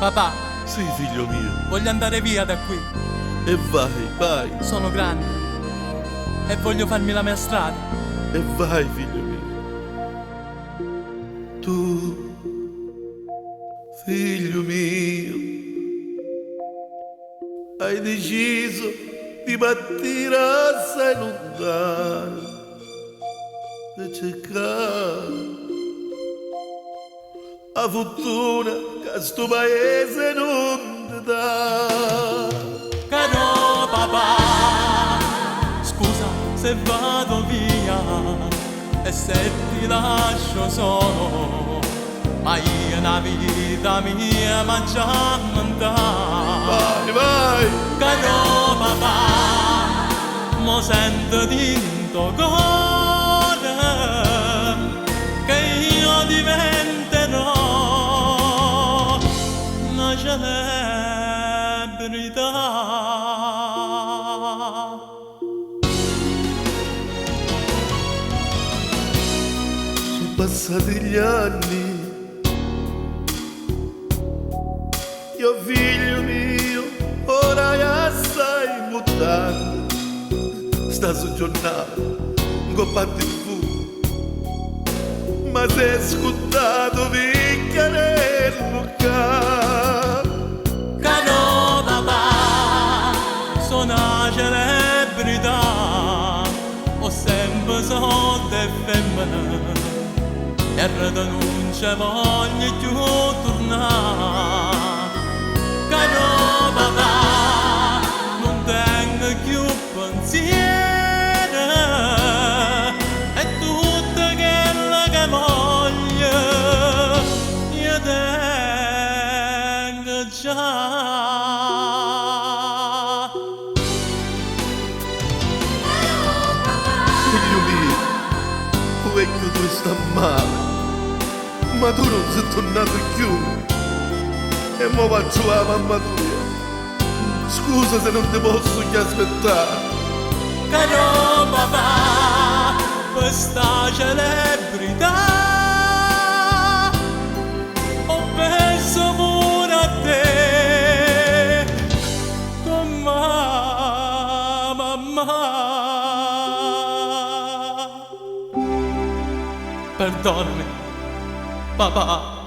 Papà, Sì, figlio mio. voglio andare via da qui. E vai, vai. Sono grande e voglio farmi la mia strada. E vai, figlio mio. Tu, figlio mio, hai deciso di partire assai lontano per cercare la fortuna che sto paese non ti dà. Caro papà, scusa se vado via e se ti lascio solo, ma io la vita mia ma già mandà. Vai, vai. Caro papà, mo sento dinto cuore che io diventerò una celebrità. Sono passati gli anni, io figlio mio, ora è assai mutato. Sta su giornale, un coppa TV, ma sei scontato picchia nel locale. Caro papà, sono una celebrità, ho sempre soldi e femmine e non ci voglio più tornare. Caro papà, non tengo più pensiero e tutto quello che voglio io tengo già. Figlio mio, un vecchio tu sta male, ma tu non sei tornato più. E mo faccio la mamma tua. Scusa se non ti posso che aspettare. Caro papà, questa celebrità ho perso pure a te con mamma. Perdonami, papà.